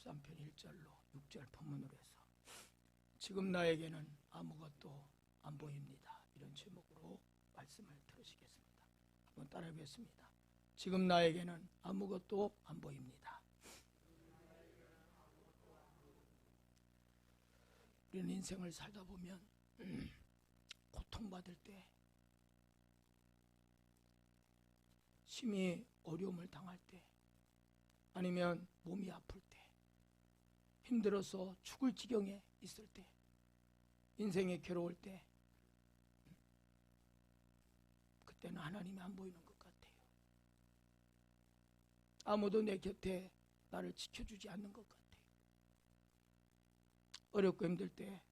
13편 1절로 6절 본문으로 해서 지금 나에게는 아무것도 안 보입니다. 이런 제목으로 말씀을 들으시겠습니다. 한번 따라해 보겠습니다. 지금 나에게는 아무것도 안 보입니다. 우리는 인생을 살다 보면 고통받을 때, 심히 어려움을 당할 때, 아니면 몸이 아플 때, 힘들어서 죽을 지경에 있을 때, 인생이 괴로울 때, 그때는 하나님이 안 보이는 것 같아요. 아무도 내 곁에 나를 지켜주지 않는 것 같아요. 어렵고 힘들 때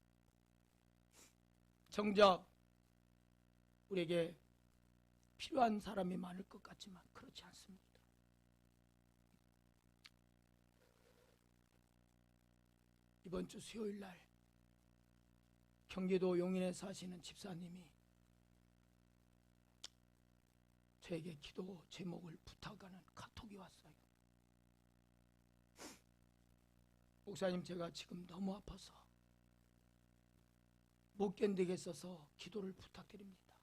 정작 우리에게 필요한 사람이 많을 것 같지만 그렇지 않습니다. 이번 주 수요일 날 경기도 용인에 사시는 집사님이 저에게 기도 제목을 부탁하는 카톡이 왔어요. 목사님, 제가 지금 너무 아파서 못 견디겠어서 기도를 부탁드립니다.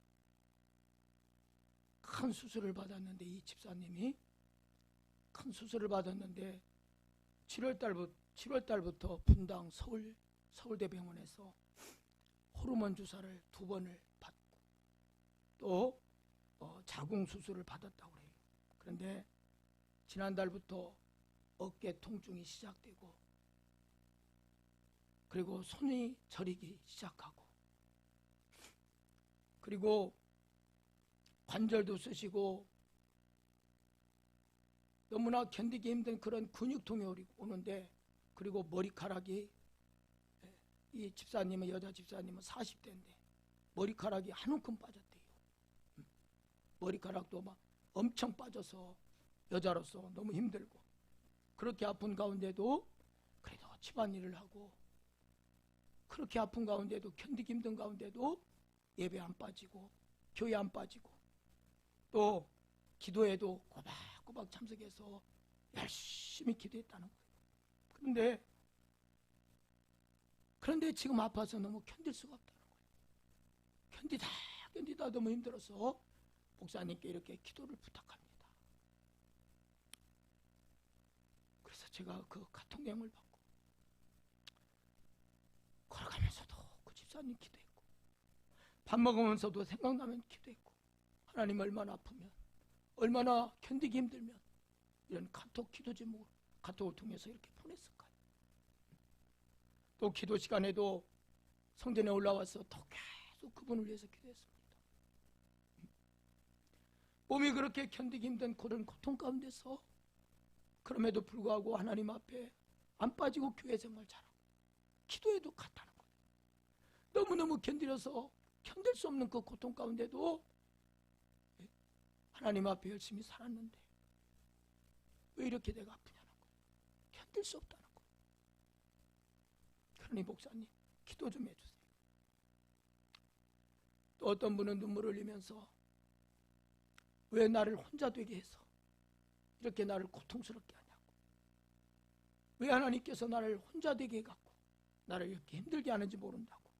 큰 수술을 받았는데, 이 집사님이 큰 수술을 받았는데 7월 달부터 분당 서울대병원에서 호르몬 주사를 2번을 받고 또 자궁 수술을 받았다고 해요. 그런데 지난달부터 어깨 통증이 시작되고, 그리고 손이 저리기 시작하고, 그리고 관절도 쓰시고 너무나 견디기 힘든 그런 근육통이 오는데, 그리고 머리카락이, 이 집사님은, 여자 집사님은 40대인데 머리카락이 한 움큼 빠졌대요. 머리카락도 막 엄청 빠져서 여자로서 너무 힘들고, 그렇게 아픈 가운데도 그래도 집안일을 하고, 그렇게 아픈 가운데도, 견디기 힘든 가운데도 예배 안 빠지고 교회 안 빠지고 또 기도에도 꼬박꼬박 참석해서 열심히 기도했다는 거예요. 그런데 지금 아파서 너무 견딜 수가 없다는 거예요. 견디다 너무 힘들어서 목사님께 이렇게 기도를 부탁합니다. 그래서 제가 그 카톡 내용을 받고 걸어가면서도 그 집사님 기도했고, 밥 먹으면서도 생각나면 기도했고, 하나님 얼마나 아프면, 얼마나 견디기 힘들면 이런 카톡 기도 제목을 카톡을 통해서 이렇게 보냈을까요? 또 기도 시간에도 성전에 올라와서 더 계속 그분을 위해서 기도했습니다. 몸이 그렇게 견디기 힘든 그런 고통 가운데서 그럼에도 불구하고 하나님 앞에 안 빠지고 교회 생활 잘하고 기도에도 갔다는 거예요. 너무너무 견디려서 견딜 수 없는 그 고통 가운데도 하나님 앞에 열심히 살았는데 왜 이렇게 내가 아프냐는 거예요. 견딜 수 없다는 거예요. 그러니 목사님, 기도 좀 해주세요. 또 어떤 분은 눈물을 흘리면서 왜 나를 혼자 되게 해서 이렇게 나를 고통스럽게 하냐고, 왜 하나님께서 나를 혼자 되게 해갖고 나를 이렇게 힘들게 하는지 모른다고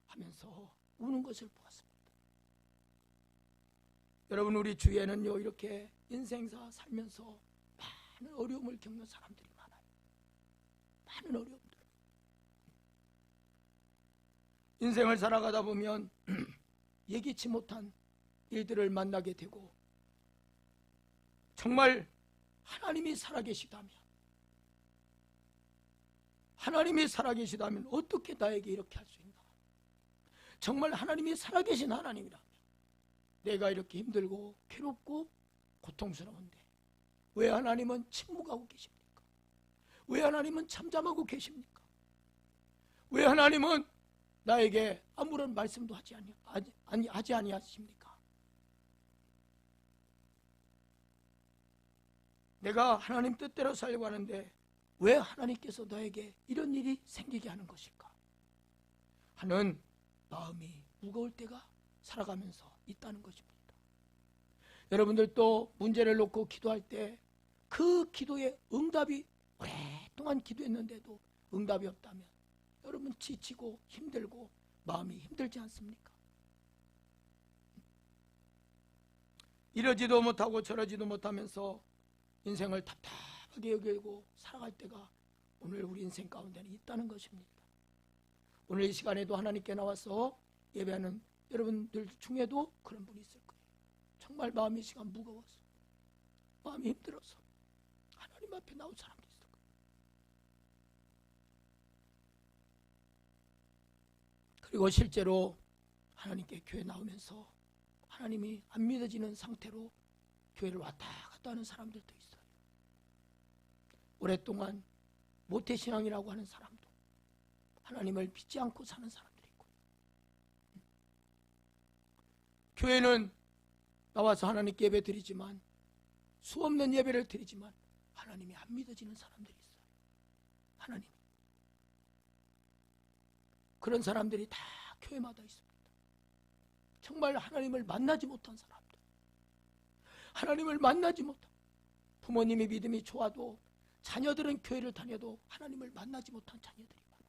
하면서 우는 것을 보았습니다. 여러분, 우리 주위에는요, 이렇게 인생사 살면서 많은 어려움을 겪는 사람들이 많아요. 많은 어려움들. 인생을 살아가다 보면 예기치 못한 일들을 만나게 되고, 정말 하나님이 살아계시다면 어떻게 나에게 이렇게 할 수 있나? 정말 하나님이 살아계신 하나님이라면 내가 이렇게 힘들고 괴롭고 고통스러운데 왜 하나님은 침묵하고 계십니까? 왜 하나님은 잠잠하고 계십니까? 왜 하나님은 나에게 아무런 말씀도 하지 아니하십니까? 내가 하나님 뜻대로 살려고 하는데 왜 하나님께서 너에게 이런 일이 생기게 하는 것일까? 하는 마음이 무거울 때가 살아가면서 있다는 것입니다. 여러분들도 문제를 놓고 기도할 때 그 기도의 응답이 오래 동안 기도했는데도 응답이 없다면 여러분 지치고 힘들고 마음이 힘들지 않습니까? 이러지도 못하고 저러지도 못하면서 인생을 답답하게 여기고 살아갈 때가 오늘 우리 인생 가운데는 있다는 것입니다. 오늘 이 시간에도 하나님께 나와서 예배하는 여러분들 중에도 그런 분이 있을 거예요. 정말 마음이 이 시간 무거워서, 마음이 힘들어서 하나님 앞에 나온 사람도 있을 거예요. 그리고 실제로 하나님께 교회 나오면서 하나님이 안 믿어지는 상태로 교회를 왔다 갔다 하는 사람들도 있어요. 오랫동안 모태신앙이라고 하는 사람도, 하나님을 믿지 않고 사는 사람들이 있고, 교회는 나와서 하나님께 예배 드리지만, 수없는 예배를 드리지만 하나님이 안 믿어지는 사람들이 있어요. 하나님, 그런 사람들이 다 교회마다 있습니다. 정말 하나님을 만나지 못한 사람들, 하나님을 만나지 못한, 부모님이 믿음이 좋아도 자녀들은 교회를 다녀도 하나님을 만나지 못한 자녀들이 많아요.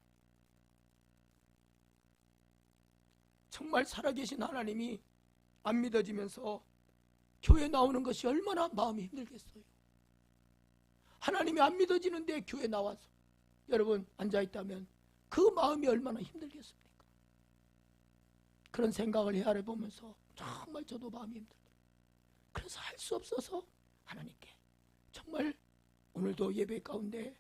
정말 살아계신 하나님이 안 믿어지면서 교회 나오는 것이 얼마나 마음이 힘들겠어요. 하나님이 안 믿어지는데 교회 나와서 여러분 앉아있다면 그 마음이 얼마나 힘들겠습니까? 그런 생각을 헤아려 보면서 정말 저도 마음이 힘들어요. 그래서 할 수 없어서 하나님께 정말 오늘도 예배 가운데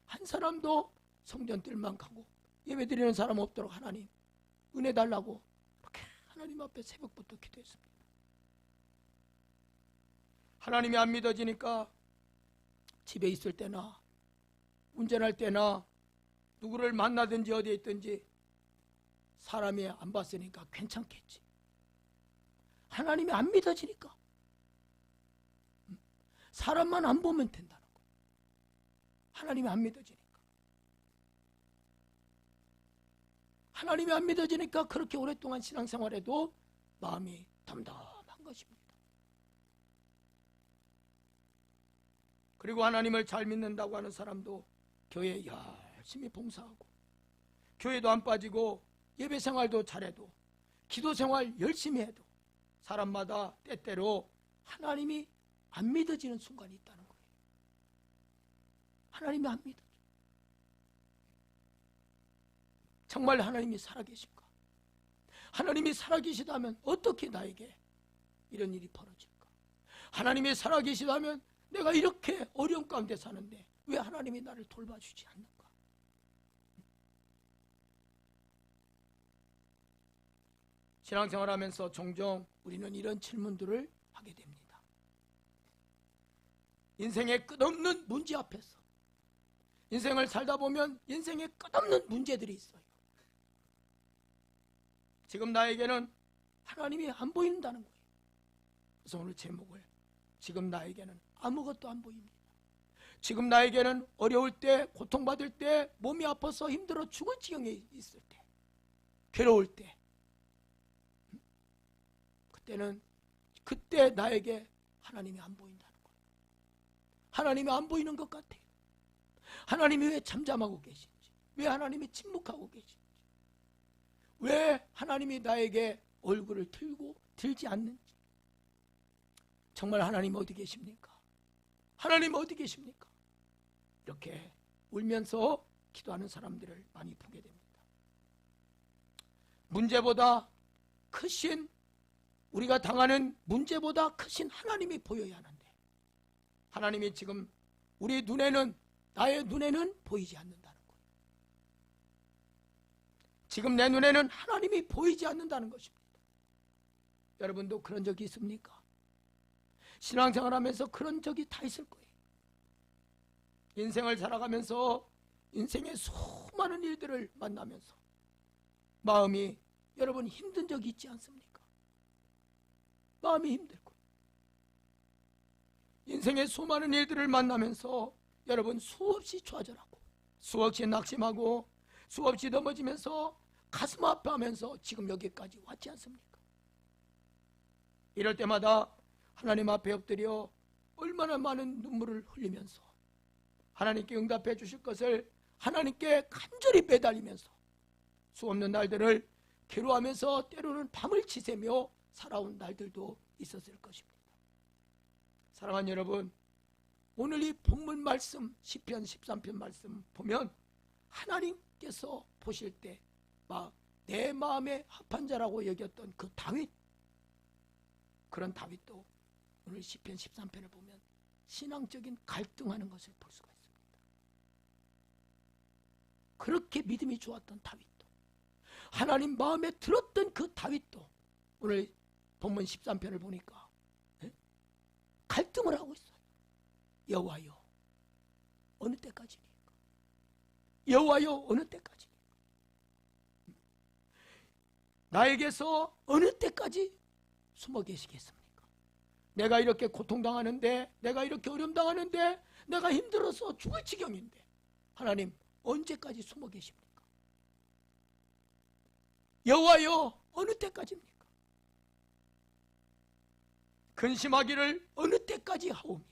한 사람도 성전 뜰만 가고 예배 드리는 사람 없도록 하나님 은혜 달라고 이렇게 하나님 앞에 새벽부터 기도했습니다. 하나님이 안 믿어지니까 집에 있을 때나 운전할 때나 누구를 만나든지 어디에 있든지 사람이 안 봤으니까 괜찮겠지. 하나님이 안 믿어지니까 사람만 안 보면 된다는 거. 하나님이 안 믿어지니까. 하나님이 안 믿어지니까 그렇게 오랫동안 신앙생활에도 마음이 덤덤한 것입니다. 그리고 하나님을 잘 믿는다고 하는 사람도 교회에 열심히 봉사하고 교회도 안 빠지고 예배생활도 잘해도 기도생활 열심히 해도 사람마다 때때로 하나님이 안 믿어지는 순간이 있다는 거예요. 하나님이 안 믿어져. 정말 하나님이 살아계신가? 하나님이 살아계시다면 어떻게 나에게 이런 일이 벌어질까? 하나님이 살아계시다면 내가 이렇게 어려운 가운데 사는데 왜 하나님이 나를 돌봐주지 않는가? 신앙생활하면서 종종 우리는 이런 질문들을 하게 됩니다. 인생의 끝없는 문제 앞에서 인생을 살다 보면 인생의 끝없는 문제들이 있어요. 지금 나에게는 하나님이 안 보인다는 거예요. 그래서 오늘 제목을 지금 나에게는 아무것도 안 보입니다. 지금 나에게는 어려울 때, 고통받을 때, 몸이 아파서 힘들어 죽을 지경에 있을 때, 괴로울 때, 그때 나에게 하나님이 안 보인다는 거예요. 하나님이 안 보이는 것 같아요. 하나님이 왜 잠잠하고 계신지, 왜 하나님이 침묵하고 계신지, 왜 하나님이 나에게 얼굴을 들지 않는지. 정말 하나님 어디 계십니까? 하나님 어디 계십니까? 이렇게 울면서 기도하는 사람들을 많이 보게 됩니다. 문제보다 크신, 우리가 당하는 문제보다 크신 하나님이 보여야 하는데 하나님이 지금 우리 눈에는, 나의 눈에는 보이지 않는다는 거예요. 지금 내 눈에는 하나님이 보이지 않는다는 것입니다. 여러분도 그런 적이 있습니까? 신앙생활하면서 그런 적이 다 있을 거예요. 인생을 살아가면서 인생의 수많은 일들을 만나면서 마음이 여러분 힘든 적이 있지 않습니까? 마음이 힘들고 인생의 수많은 일들을 만나면서 여러분 수없이 좌절하고 수없이 낙심하고 수없이 넘어지면서 가슴 아파하면서 지금 여기까지 왔지 않습니까? 이럴 때마다 하나님 앞에 엎드려 얼마나 많은 눈물을 흘리면서 하나님께 응답해 주실 것을 하나님께 간절히 매달리면서 수없는 날들을 괴로워하면서 때로는 밤을 지새며 살아온 날들도 있었을 것입니다. 사랑하는 여러분, 오늘 이 본문 말씀 시편 13편 말씀 보면 하나님께서 보실 때 막 내 마음에 합한 자라고 여겼던 그 다윗, 그런 다윗도 오늘 시편 13편을 보면 신앙적인 갈등하는 것을 볼 수가 있습니다. 그렇게 믿음이 좋았던 다윗도, 하나님 마음에 들었던 그 다윗도 오늘 본문 13편을 보니까 갈등을 하고 있어요. 여호와여 어느 때까지니까? 여호와여 어느 때까지니까? 나에게서 어느 때까지 숨어 계시겠습니까? 내가 이렇게 고통당하는데, 내가 이렇게 어려움당하는데, 내가 힘들어서 죽을 지경인데 하나님 언제까지 숨어 계십니까? 여호와여 어느 때까지입니까? 근심하기를 어느 때까지 하오며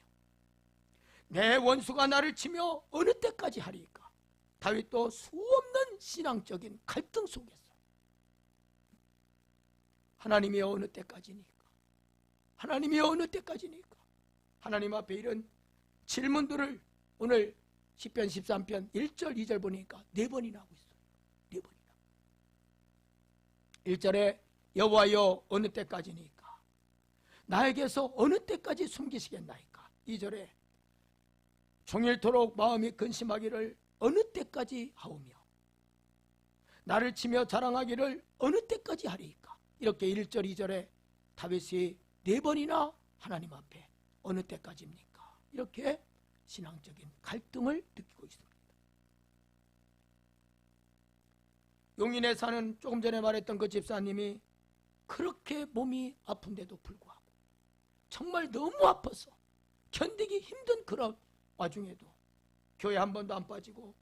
내 원수가 나를 치며 어느 때까지 하리까? 다윗도 수없는 신앙적인 갈등 속에서 하나님이 어느 때까지니까? 하나님이 어느 때까지니까? 하나님 앞에 이런 질문들을 오늘 시편 13편 1절 2절 보니까 4번이나 하고 있어요. 4번이나. 1절에 여호와여 어느 때까지니까? 나에게서 어느 때까지 숨기시겠나이까? 2절에 종일토록 마음이 근심하기를 어느 때까지 하오며 나를 치며 자랑하기를 어느 때까지 하리이까? 이렇게 1절 2절에 다윗이 4번이나 하나님 앞에 어느 때까지입니까? 이렇게 신앙적인 갈등을 느끼고 있습니다. 용인에 사는 조금 전에 말했던 그 집사님이 그렇게 몸이 아픈데도 불구하고 정말 너무 아파서 견디기 힘든 그런 와중에도 교회 한 번도 안 빠지고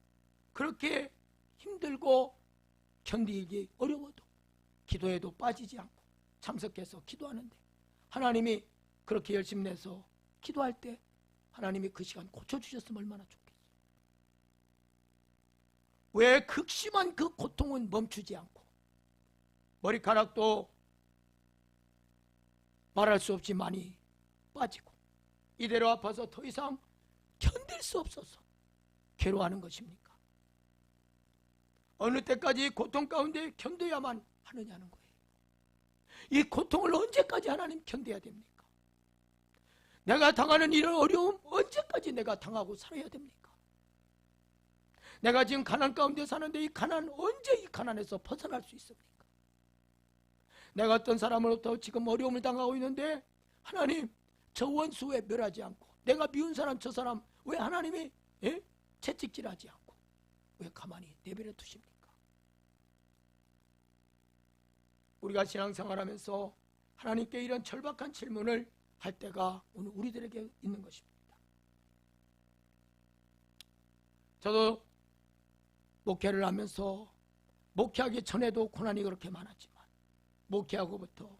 그렇게 힘들고 견디기 어려워도 기도에도 빠지지 않고 참석해서 기도하는데 하나님이 그렇게 열심히 내서 기도할 때 하나님이 그 시간 고쳐주셨으면 얼마나 좋겠어요. 왜 극심한 그 고통은 멈추지 않고 머리카락도 말할 수 없이 많이 빠지고 이대로 아파서 더 이상 견딜 수 없어서 괴로워하는 것입니까? 어느 때까지 고통 가운데 견뎌야만 하느냐는 거예요. 이 고통을 언제까지 하나님 견뎌야 됩니까? 내가 당하는 이런 어려움 언제까지 내가 당하고 살아야 됩니까? 내가 지금 가난 가운데 사는데 이 가난 언제 이 가난에서 벗어날 수 있습니까? 내가 어떤 사람으로부터 지금 어려움을 당하고 있는데 하나님 저 원수 왜 멸하지 않고 내가 미운 사람 저 사람 왜 하나님이 채찍질하지 않고 왜 가만히 내버려 두십니까? 우리가 신앙생활하면서 하나님께 이런 절박한 질문을 할 때가 오늘 우리들에게 있는 것입니다. 저도 목회를 하면서 목회하기 전에도 고난이 그렇게 많았지만 목회하고부터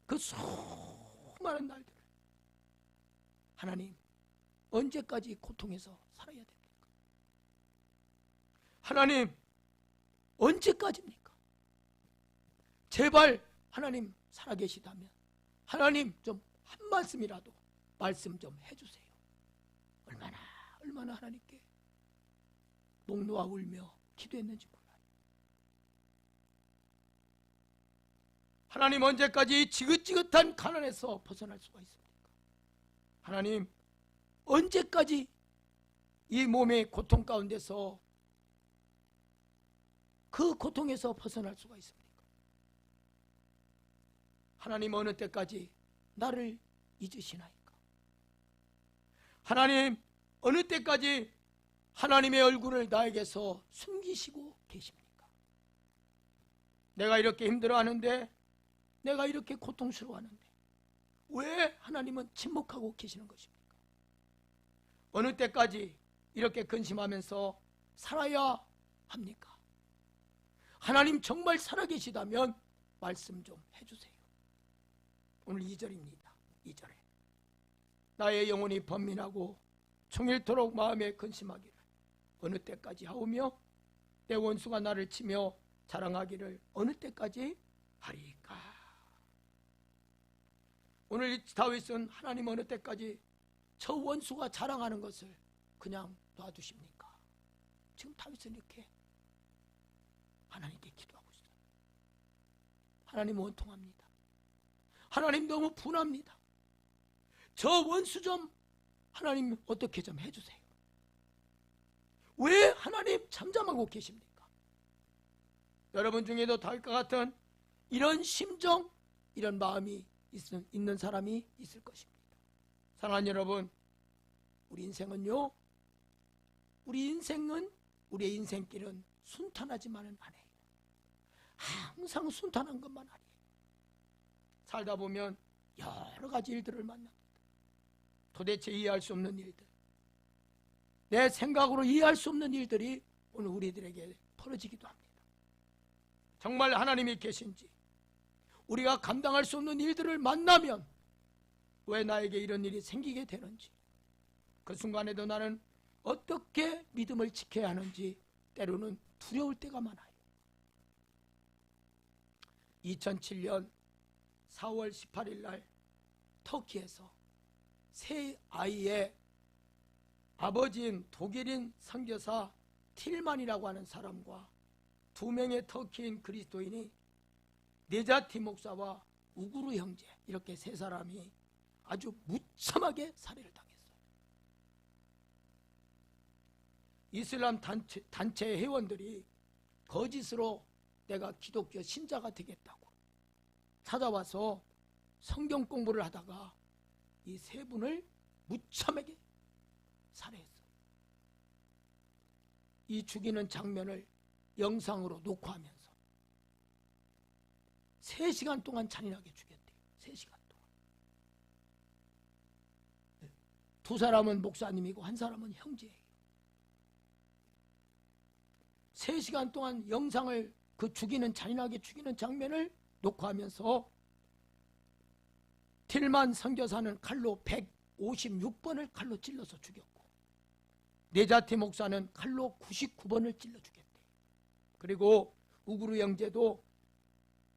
그 수많은 날들을 하나님 언제까지 고통에서 살아야 됩니까? 하나님 언제까지입니까? 제발 하나님 살아계시다면 하나님 좀 한 말씀이라도 말씀 좀 해주세요. 얼마나 하나님께 목 놓아 울며 기도했는지 몰라요. 하나님 언제까지 지긋지긋한 가난에서 벗어날 수가 있습니까? 하나님 언제까지 이 몸의 고통 가운데서 그 고통에서 벗어날 수가 있습니까? 하나님 어느 때까지 나를 잊으시나이까? 하나님 어느 때까지 하나님의 얼굴을 나에게서 숨기시고 계십니까? 내가 이렇게 힘들어하는데 내가 이렇게 고통스러워하는데 왜 하나님은 침묵하고 계시는 것입니까? 어느 때까지 이렇게 근심하면서 살아야 합니까? 하나님 정말 살아계시다면 말씀 좀 해주세요. 오늘 2절입니다. 2절에 나의 영혼이 번민하고 종일토록 마음에 근심하기를 어느 때까지 하오며 내 원수가 나를 치며 자랑하기를 어느 때까지 하리까. 오늘 다윗은 하나님 어느 때까지 저 원수가 자랑하는 것을 그냥 놔두십니까? 지금 다윗은 이렇게 하나님께 기도하고 있어요. 하나님 원통합니다. 하나님 너무 분합니다. 저 원수 좀 하나님 어떻게 좀 해주세요. 왜 하나님 잠잠하고 계십니까? 여러분 중에도 다윗과 같은 이런 심정, 이런 마음이 있는 사람이 있을 것입니다. 사랑하는 여러분, 우리 인생은요, 우리의 인생길은 순탄하지만은 않아요. 항상 순탄한 것만 아니에요. 살다 보면 여러 가지 일들을 만납니다. 도대체 이해할 수 없는 일들, 내 생각으로 이해할 수 없는 일들이 오늘 우리들에게 벌어지기도 합니다. 정말 하나님이 계신지, 우리가 감당할 수 없는 일들을 만나면 왜 나에게 이런 일이 생기게 되는지, 그 순간에도 나는 어떻게 믿음을 지켜야 하는지 때로는 두려울 때가 많아요. 2007년 4월 18일 날 터키에서 세 아이의 아버지인 독일인 선교사 틸만이라고 하는 사람과 2명의 터키인 그리스도인이 네자티 목사와 우구르 형제, 이렇게 세 사람이 아주 무참하게 살해를 당했어요. 이슬람 단체 회원들이 거짓으로 내가 기독교 신자가 되겠다고 찾아와서 성경 공부를 하다가 이 세 분을 무참하게 살해했어요. 이 죽이는 장면을 영상으로 녹화하면서 3시간 동안 잔인하게 죽였대요. 3시간 동안. 두 사람은 목사님이고 한 사람은 형제예요. 3시간 동안 영상을, 그 잔인하게 죽이는 장면을 녹화하면서 틸만 선교사는 칼로 156번을 칼로 찔러서 죽였고, 네자티 목사는 칼로 99번을 찔러 죽였대. 그리고 우구르 형제도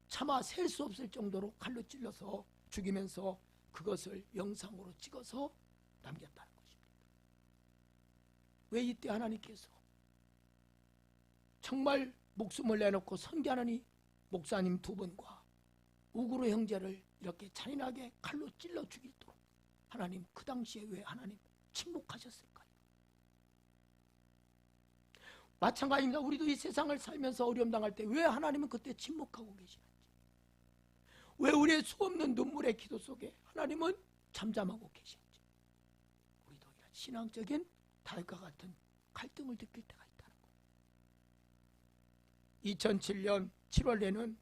차마 셀 수 없을 정도로 칼로 찔러서 죽이면서 그것을 영상으로 찍어서 남겼다는 것입니다. 왜 이때 하나님께서 정말 목숨을 내놓고 선교하는 이 목사님 2분과 우구르 형제를 이렇게 잔인하게 칼로 찔러 죽이도록 하나님, 그 당시에 왜 하나님 침묵하셨을까요? 마찬가지입니다. 우리도 이 세상을 살면서 어려움 당할 때 왜 하나님은 그때 침묵하고 계시는지, 왜 우리의 수없는 눈물의 기도 속에 하나님은 잠잠하고 계신지, 우리도 이런 신앙적인 다윗과 같은 갈등을 느낄 때가 있다는 거예요. 2007년 7월에는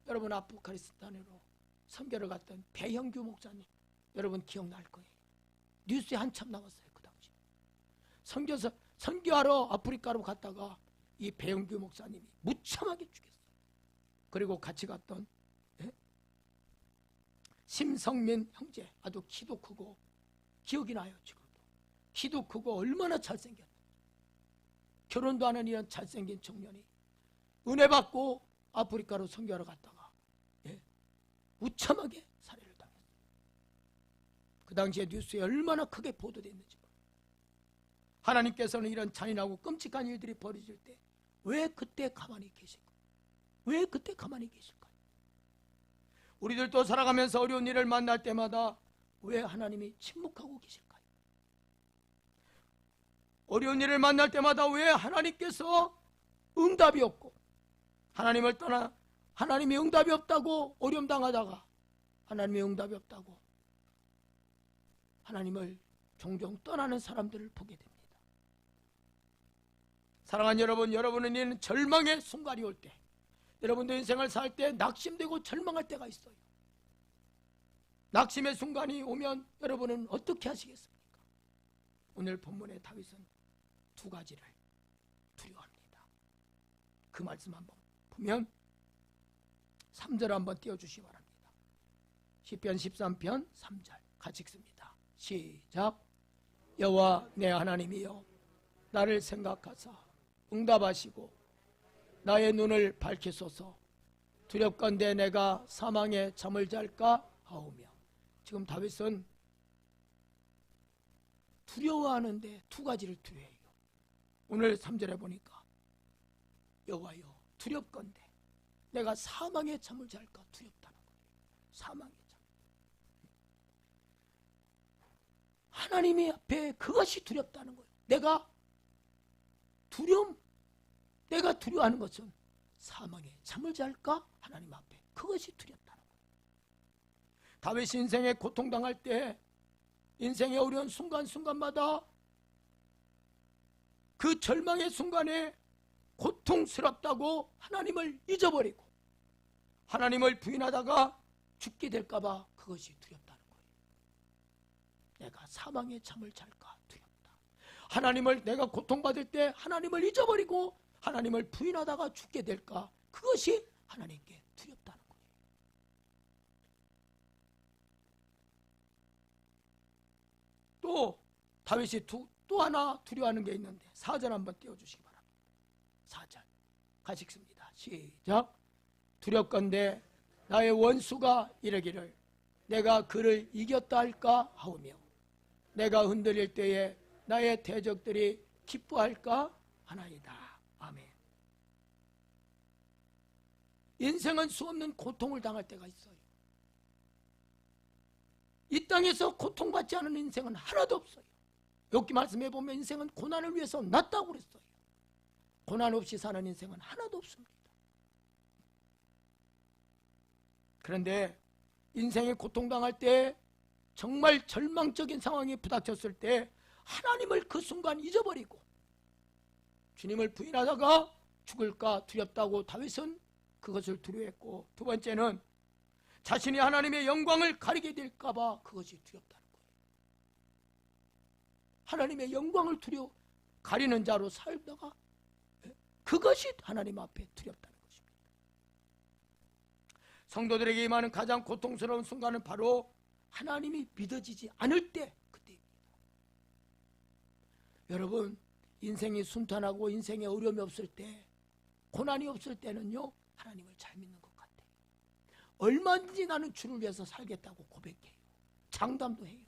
여러분 아프가니스탄으로 선교를 갔던 배형규 목사님, 여러분 기억날 거예요. 뉴스에 한참 나왔어요. 그 당시 선교하러 아프리카로 갔다가 이 배형규 목사님이 무참하게 죽였어요. 그리고 같이 갔던 심성민 형제, 아주 키도 크고, 기억이 나요. 지금도 키도 크고 얼마나 잘생겼는지, 결혼도 하는 이런 잘생긴 청년이 은혜 받고 아프리카로 선교하러 갔다가 무참하게 살해를 당했어요. 그 당시에 뉴스에 얼마나 크게 보도됐는지. 하나님께서는 이런 잔인하고 끔찍한 일들이 벌어질 때 왜 그때 가만히 계실까요? 왜 그때 가만히 계실까요? 우리들도 살아가면서 어려운 일을 만날 때마다 왜 하나님이 침묵하고 계실까요? 어려운 일을 만날 때마다 왜 하나님께서 응답이 없고, 하나님을 떠나 하나님이 응답이 없다고 어려움 당하다가 하나님의 응답이 없다고 하나님을 종종 떠나는 사람들을 보게 됩니다. 사랑하는 여러분, 여러분은 이런 절망의 순간이 올 때, 여러분도 인생을 살 때 낙심되고 절망할 때가 있어요. 낙심의 순간이 오면 여러분은 어떻게 하시겠습니까? 오늘 본문의 다윗은 2가지를 두려워합니다. 그 말씀 한번 보면 3절 한번 띄워주시기 바랍니다. 시편 13편 3절 같이 읽습니다. 시작. 여호와 내 하나님이여 나를 생각하사 응답하시고 나의 눈을 밝히소서. 두렵건대 내가 사망에 잠을 잘까 하오며. 지금 다윗은 두려워하는데 두 가지를 두려워해요. 오늘 3절에 보니까 여호와여 두렵건대 내가 사망에 잠을 잘까 두렵다는 거예요. 사망의 잠. 하나님의 앞에 그것이 두렵다는 거예요. 내가 두려워하는 것은 사망에 잠을 잘까 하나님 앞에 그것이 두렵다는 거예요. 다윗이 인생에 고통당할 때 인생의 어려운 순간순간마다 그 절망의 순간에 고통스럽다고 하나님을 잊어버리고 하나님을 부인하다가 죽게 될까봐 그것이 두렵다는 거예요. 내가 사망의 잠을 잘까 두렵다. 하나님을 내가 고통받을 때 하나님을 잊어버리고 하나님을 부인하다가 죽게 될까 그것이 하나님께 두렵다는 거예요. 또 다윗이 또 하나 두려워하는 게 있는데 4절 한번 띄워주시기 바랍니다. 4절 같이 읽습니다. 시작. 두렵건대 나의 원수가 이르기를 내가 그를 이겼다 할까 하오며 내가 흔들릴 때에 나의 대적들이 기뻐할까 하나이다. 아멘. 인생은 수없는 고통을 당할 때가 있어요. 이 땅에서 고통받지 않은 인생은 하나도 없어요. 욥기 말씀해 보면 인생은 고난을 위해서 났다고 그랬어요. 고난 없이 사는 인생은 하나도 없습니다. 그런데 인생에 고통당할 때 정말 절망적인 상황이 부닥쳤을 때 하나님을 그 순간 잊어버리고 주님을 부인하다가 죽을까 두렵다고 다윗은 그것을 두려워했고, 두 번째는 자신이 하나님의 영광을 가리게 될까봐 그것이 두렵다는 거예요. 하나님의 영광을 가리는 자로 살다가 그것이 하나님 앞에 두렵다는 것입니다. 성도들에게 임하는 가장 고통스러운 순간은 바로 하나님이 믿어지지 않을 때, 그때입니다. 여러분, 인생이 순탄하고 인생에 어려움이 없을 때, 고난이 없을 때는요, 하나님을 잘 믿는 것 같아요. 얼마든지 나는 주를 위해서 살겠다고 고백해요. 장담도 해요.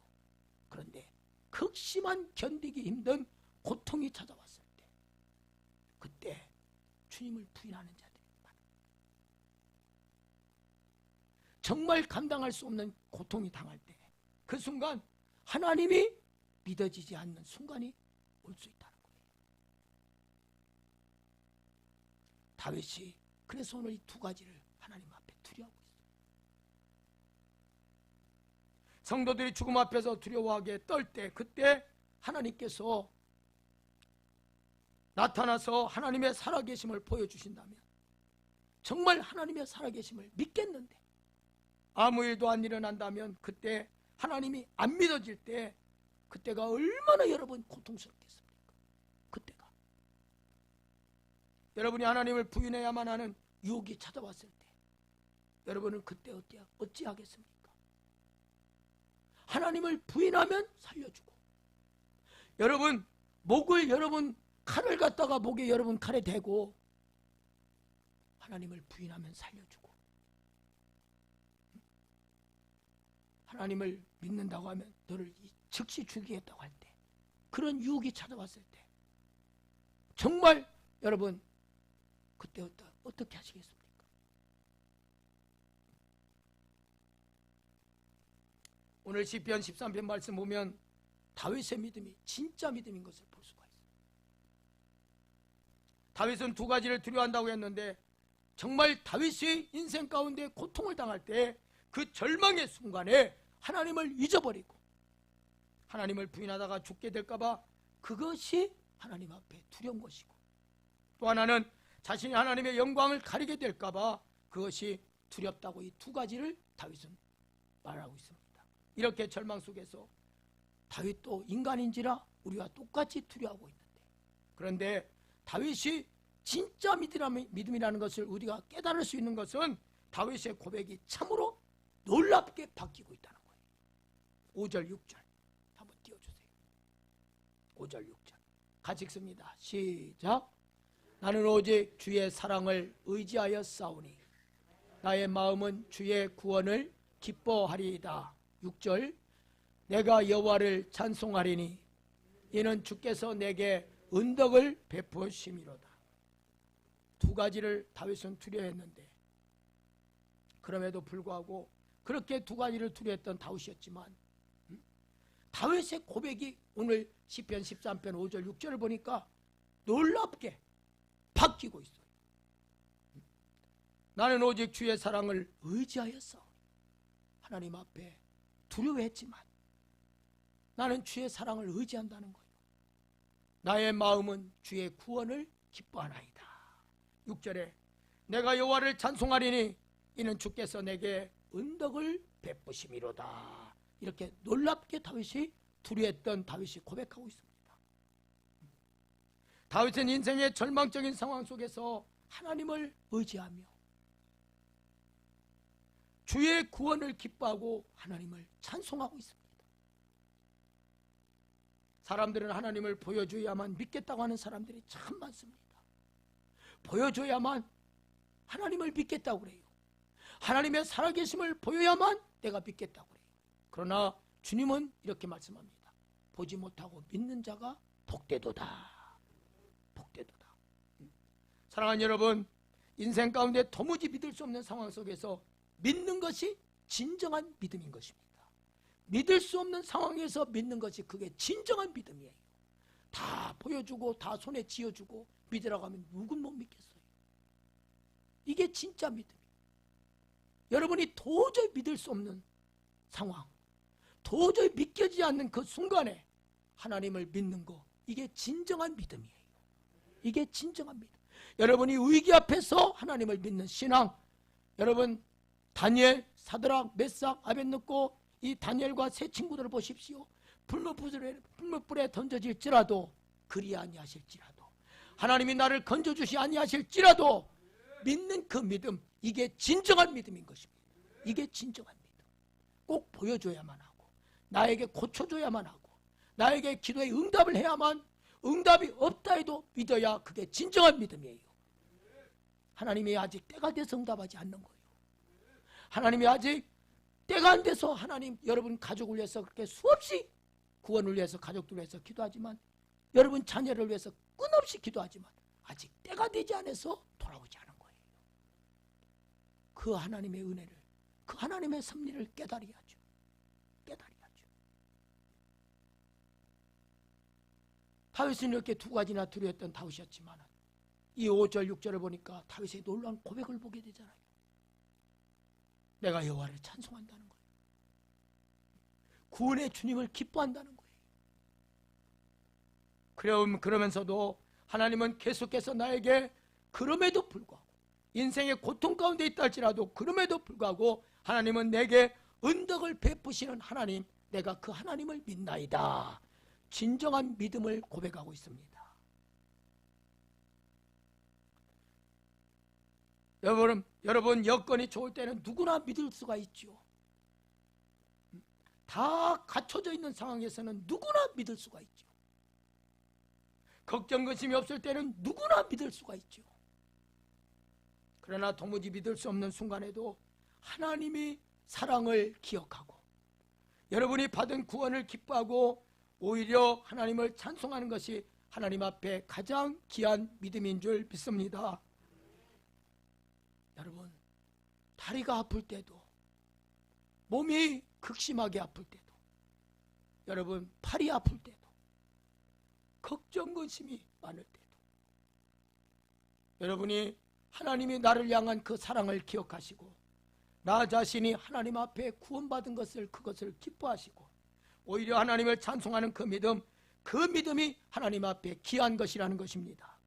그런데 극심한 견디기 힘든 고통이 찾아왔을 때, 그때 주님을 부인하는 자들이 많아요. 정말 감당할 수 없는 고통이 당할 때, 그 순간 하나님이 믿어지지 않는 순간이 올 수 있다는 거예요. 다윗이 그래서 오늘 이 두 가지를 하나님 앞에 두려워하고 있어요. 성도들이 죽음 앞에서 두려워하게 떨 때, 그때 하나님께서 나타나서 하나님의 살아계심을 보여주신다면, 정말 하나님의 살아계심을 믿겠는데 아무 일도 안 일어난다면, 그때 하나님이 안 믿어질 때, 그때가 얼마나 여러분 고통스럽겠습니까? 그때가 여러분이 하나님을 부인해야만 하는 유혹이 찾아왔을 때, 여러분은 그때 어찌하겠습니까? 하나님을 부인하면 살려주고, 여러분 칼을 갖다가 목에 여러분 칼에 대고 하나님을 부인하면 살려주고, 하나님을 믿는다고 하면 너를 즉시 죽이겠다고 할 때, 그런 유혹이 찾아왔을 때 정말 여러분 그때 어떻게 하시겠습니까? 오늘 시편 13편 말씀 보면 다윗의 믿음이 진짜 믿음인 것을 볼 수가 있어요. 다윗은 두 가지를 두려워한다고 했는데, 정말 다윗이 인생 가운데 고통을 당할 때 그 절망의 순간에 하나님을 잊어버리고 하나님을 부인하다가 죽게 될까봐 그것이 하나님 앞에 두려운 것이고, 또 하나는 자신이 하나님의 영광을 가리게 될까봐 그것이 두렵다고, 이 두 가지를 다윗은 말하고 있습니다. 이렇게 절망 속에서 다윗도 인간인지라 우리와 똑같이 두려워하고 있는데, 그런데 다윗이 진짜 믿음이라는 것을 우리가 깨달을 수 있는 것은 다윗의 고백이 참으로 놀랍게 바뀌고 있다는 거예요. 5절 6절 한번 띄워주세요. 5절 6절 같이 읽습니다. 시작. 나는 오직 주의 사랑을 의지하여 싸우니 나의 마음은 주의 구원을 기뻐하리이다. 6절 내가 여호와를 찬송하리니 이는 주께서 내게 은덕을 베푸심이로다. 두 가지를 다윗은 두려워했는데 그럼에도 불구하고 그렇게 두 가지를 두려워했던 다윗이었지만 다윗의 고백이 오늘 시편 13편 5절 6절을 보니까 놀랍게 바뀌고 있어요. 나는 오직 주의 사랑을 의지하여 싸우니 하나님 앞에 두려워했지만 나는 주의 사랑을 의지한다는 거예요. 나의 마음은 주의 구원을 기뻐하나이다. 6절에 내가 여호와를 찬송하리니 이는 주께서 내게 은덕을 베푸심이로다. 이렇게 놀랍게 다윗이 두려워했던 다윗이 고백하고 있습니다. 다윗은 인생의 절망적인 상황 속에서 하나님을 의지하며 주의 구원을 기뻐하고 하나님을 찬송하고 있습니다. 사람들은 하나님을 보여줘야만 믿겠다고 하는 사람들이 참 많습니다. 보여줘야만 하나님을 믿겠다고 그래요. 하나님의 살아계심을 보여야만 내가 믿겠다고 그래요. 그러나 주님은 이렇게 말씀합니다. 보지 못하고 믿는 자가 복되도다. 복되도다. 사랑하는 여러분, 인생 가운데 도무지 믿을 수 없는 상황 속에서 믿는 것이 진정한 믿음인 것입니다. 믿을 수 없는 상황에서 믿는 것이 그게 진정한 믿음이에요. 다 보여주고 다 손에 쥐어주고 믿으라고 하면 누군 못 믿겠어요. 이게 진짜 믿음이에요. 여러분이 도저히 믿을 수 없는 상황, 도저히 믿겨지지 않는 그 순간에 하나님을 믿는 거, 이게 진정한 믿음이에요. 이게 진정한 믿음. 여러분이 위기 앞에서 하나님을 믿는 신앙, 여러분 다니엘, 사드락, 메삭, 아벳느고 이 다니엘과 세 친구들을 보십시오. 불못불에 던져질지라도 그리 아니하실지라도 하나님이 나를 건져주시 아니하실지라도 믿는 그 믿음, 이게 진정한 믿음인 것입니다. 이게 진정한 믿음. 꼭 보여줘야만 하고 나에게 고쳐줘야만 하고 나에게 기도에 응답을 해야만, 응답이 없다 해도 믿어야 그게 진정한 믿음이에요. 하나님이 아직 때가 돼서 응답하지 않는 거예요. 하나님이 아직 때가 안 돼서 하나님 여러분 가족을 위해서 그렇게 수없이 구원을 위해서 가족들을 위해서 기도하지만, 여러분 자녀를 위해서 끊없이 기도하지만 아직 때가 되지 않아서 돌아오지 않은 거예요. 그 하나님의 은혜를, 그 하나님의 섭리를 깨달아야죠. 깨달아야죠. 다윗은 이렇게 두 가지나 두려웠던 다윗이었지만 이 5절 6절을 보니까 다윗의 놀라운 고백을 보게 되잖아요. 내가 여호와를 찬송한다는 거예요. 구원의 주님을 기뻐한다는 거예요. 그러면서도 하나님은 계속해서 나에게 그럼에도 불구하고 인생의 고통 가운데 있다 할지라도 그럼에도 불구하고 하나님은 내게 은덕을 베푸시는 하나님, 내가 그 하나님을 믿나이다. 진정한 믿음을 고백하고 있습니다. 여러분 여건이 좋을 때는 누구나 믿을 수가 있죠. 다 갖춰져 있는 상황에서는 누구나 믿을 수가 있죠. 걱정 근심이 없을 때는 누구나 믿을 수가 있죠. 그러나 도무지 믿을 수 없는 순간에도 하나님이 사랑을 기억하고 여러분이 받은 구원을 기뻐하고 오히려 하나님을 찬송하는 것이 하나님 앞에 가장 귀한 믿음인 줄 믿습니다. 여러분, 다리가 아플 때도, 몸이 극심하게 아플 때도, 여러분 팔이 아플 때도, 걱정 근심이 많을 때도 여러분이 하나님이 나를 향한 그 사랑을 기억하시고 나 자신이 하나님 앞에 구원받은 것을, 그것을 기뻐하시고 오히려 하나님을 찬송하는 그 믿음, 그 믿음이 하나님 앞에 귀한 것이라는 것입니다.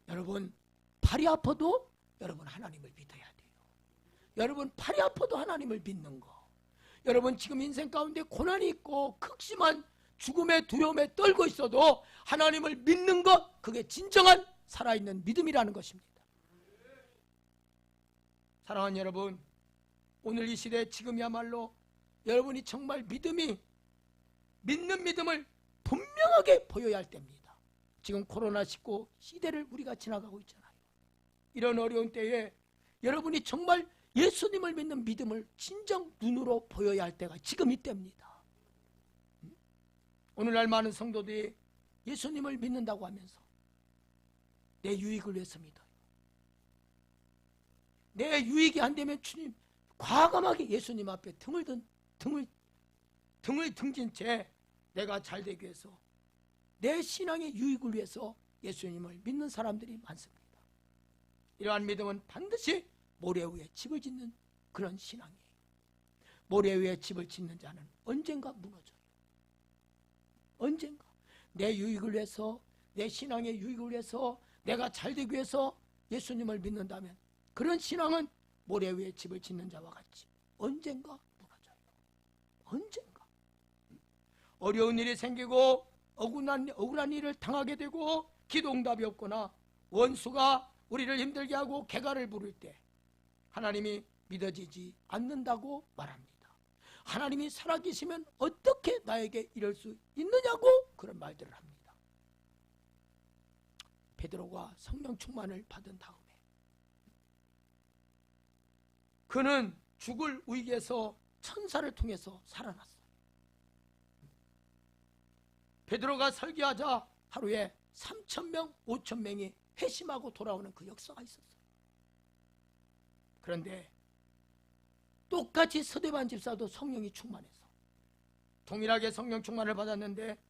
여러분 팔이 아파도 여러분 하나님을 믿어야 돼요. 여러분 팔이 아파도 하나님을 믿는 거, 여러분 지금 인생 가운데 고난이 있고 극심한 죽음의 두려움에 떨고 있어도 하나님을 믿는 것, 그게 진정한 살아있는 믿음이라는 것입니다. 사랑하는 여러분, 오늘 이 시대 지금이야말로 여러분이 정말 믿는 믿음을 분명히 분명하게 보여야 할 때입니다. 지금 코로나19 시대를 우리가 지나가고 있잖아요. 이런 어려운 때에 여러분이 정말 예수님을 믿는 믿음을 진정 눈으로 보여야 할 때가 지금 이때입니다. 오늘날 많은 성도들이 예수님을 믿는다고 하면서 내 유익을 위해서 믿어요. 내 유익이 안 되면 주님, 과감하게 예수님 앞에 등을 등진 채 내가 잘 되기 위해서, 내 신앙의 유익을 위해서 예수님을 믿는 사람들이 많습니다. 이러한 믿음은 반드시 모래 위에 집을 짓는 그런 신앙이에요. 모래 위에 집을 짓는 자는 언젠가 무너져요. 언젠가 내 유익을 위해서, 내 신앙의 유익을 위해서, 내가 잘 되기 위해서 예수님을 믿는다면 그런 신앙은 모래 위에 집을 짓는 자와 같이 언젠가 무너져요. 언젠가 어려운 일이 생기고 억울한 일을 당하게 되고 기도 응답이 없거나 원수가 우리를 힘들게 하고 개가를 부를 때 하나님이 믿어지지 않는다고 말합니다. 하나님이 살아계시면 어떻게 나에게 이럴 수 있느냐고 그런 말들을 합니다. 베드로가 성령 충만을 받은 다음에 그는 죽을 위기에서 천사를 통해서 살아났어요. 베드로가 설교하자 하루에 3,000명, 5,000명이 회심하고 돌아오는 그 역사가 있었어요. 그런데 똑같이 스데반 집사도 성령이 충만해서 동일하게 성령 충만을 받았는데,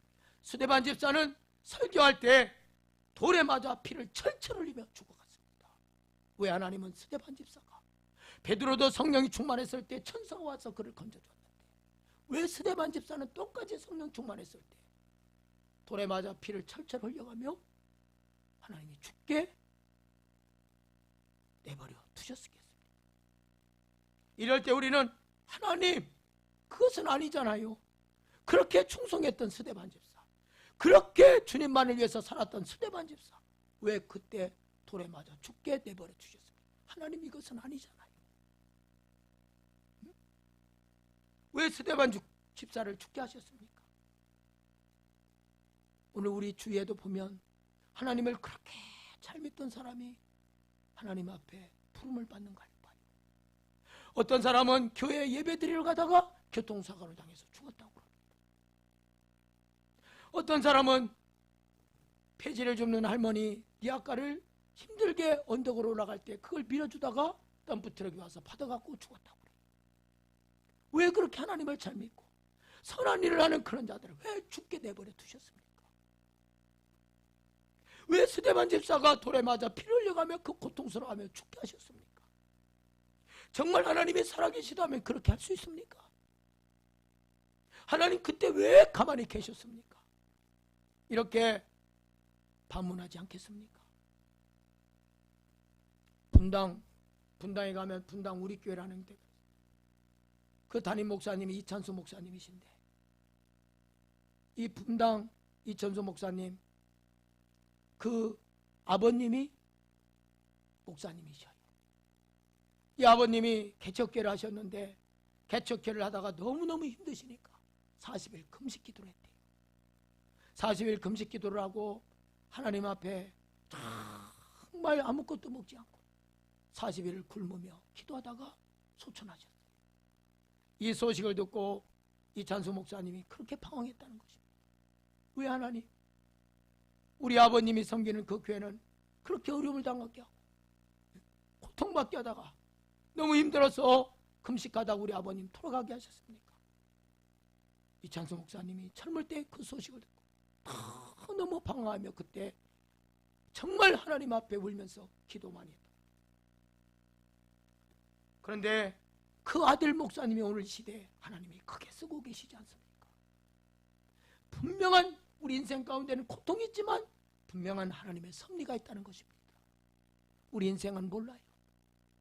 스데반 집사는 설교할 때 돌에 맞아 피를 철철 흘리며 죽어갔습니다. 왜? 하나님은 스데반 집사가, 베드로도 성령이 충만했을 때 천사가 와서 그를 건져줬는데 왜 스데반 집사는 똑같이 성령 충만했을 때 돌에 맞아 피를 철철 흘려가며 하나님이 죽게 내버려 두셨겠습니까? 이럴 때 우리는 하나님, 그것은 아니잖아요. 그렇게 충성했던 스데반 집사, 그렇게 주님만을 위해서 살았던 스데반 집사, 왜 그때 돌에 맞아 죽게 내버려 두셨습니까? 하나님, 이것은 아니잖아요. 왜 스데반 집사를 죽게 하셨습니까? 오늘 우리 주위에도 보면 하나님을 그렇게 잘 믿던 사람이 하나님 앞에 부름을 받는 걸 봐요. 어떤 사람은 교회 예배 드리러 가다가 교통사고를 당해서 죽었다고 그럽니다. 어떤 사람은 폐지를 줍는 할머니 니아까를 힘들게 언덕으로 올라갈 때 그걸 밀어주다가 덤프트럭이 와서 받아갖고 죽었다고 그래요. 왜 그렇게 하나님을 잘 믿고 선한 일을 하는 그런 자들을 왜 죽게 내버려 두셨습니까? 왜 스데반 집사가 돌에 맞아 피를 흘려가며 그 고통스러워하며 죽게 하셨습니까? 정말 하나님이 살아계시다면 그렇게 할 수 있습니까? 하나님 그때 왜 가만히 계셨습니까? 이렇게 반문하지 않겠습니까? 분당에 가면 분당 우리 교회라는 데, 그 담임 목사님이 이찬수 목사님이신데, 이 분당 이찬수 목사님 그 아버님이 목사님이셔요. 이 아버님이 개척교회를 하셨는데 개척교회를 하다가 너무너무 힘드시니까 40일 금식 기도를 했대요. 40일 금식 기도를 하고 하나님 앞에 정말 아무것도 먹지 않고 40일을 굶으며 기도하다가 소천하셨어요. 이 소식을 듣고 이찬수 목사님이 그렇게 방황했다는 것입니다. 왜 하나님, 우리 아버님이 섬기는 그 교회는 그렇게 어려움을 당하게 하고 고통받게 하다가 너무 힘들어서 금식하다가 우리 아버님 돌아가게 하셨습니까? 이찬수 목사님이 젊을 때 그 소식을 듣고 너무 방황하며 그때 정말 하나님 앞에 울면서 기도 많이 했다. 그런데 그 아들 목사님이 오늘 시대에 하나님이 크게 쓰고 계시지 않습니까? 분명한 우리 인생 가운데는 고통이 있지만 분명한 하나님의 섭리가 있다는 것입니다. 우리 인생은 몰라요.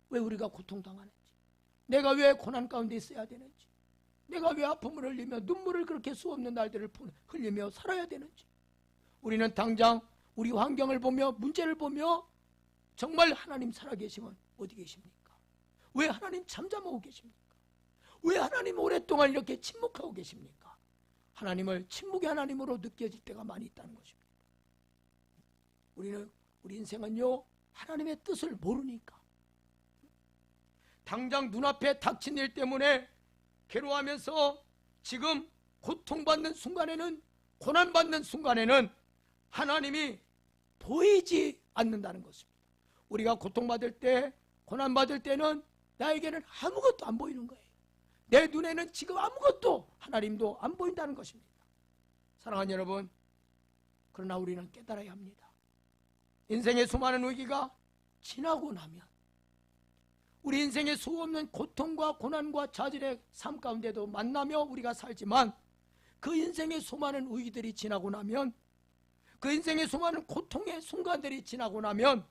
왜 우리가 고통당하는지, 내가 왜 고난 가운데 있어야 되는지, 내가 왜 아픔을 흘리며 눈물을 그렇게 수없는 날들을 흘리며 살아야 되는지, 우리는 당장 우리 환경을 보며 문제를 보며 정말 하나님 살아계시면 어디 계십니까? 왜 하나님 잠잠하고 계십니까? 왜 하나님 오랫동안 이렇게 침묵하고 계십니까? 하나님을 침묵의 하나님으로 느껴질 때가 많이 있다는 것입니다. 우리 인생은요, 하나님의 뜻을 모르니까 당장 눈앞에 닥친 일 때문에 괴로워하면서 지금 고통받는 순간에는, 고난받는 순간에는 하나님이 보이지 않는다는 것입니다. 우리가 고통받을 때, 고난받을 때는 나에게는 아무것도 안 보이는 거예요. 내 눈에는 지금 아무것도, 하나님도 안 보인다는 것입니다. 사랑하는 여러분, 그러나 우리는 깨달아야 합니다. 인생의 수많은 위기가 지나고 나면, 우리 인생의 수없는 고통과 고난과 좌절의 삶 가운데도 만나며 우리가 살지만, 그 인생의 수많은 위기들이 지나고 나면, 그 인생의 수많은 고통의 순간들이 지나고 나면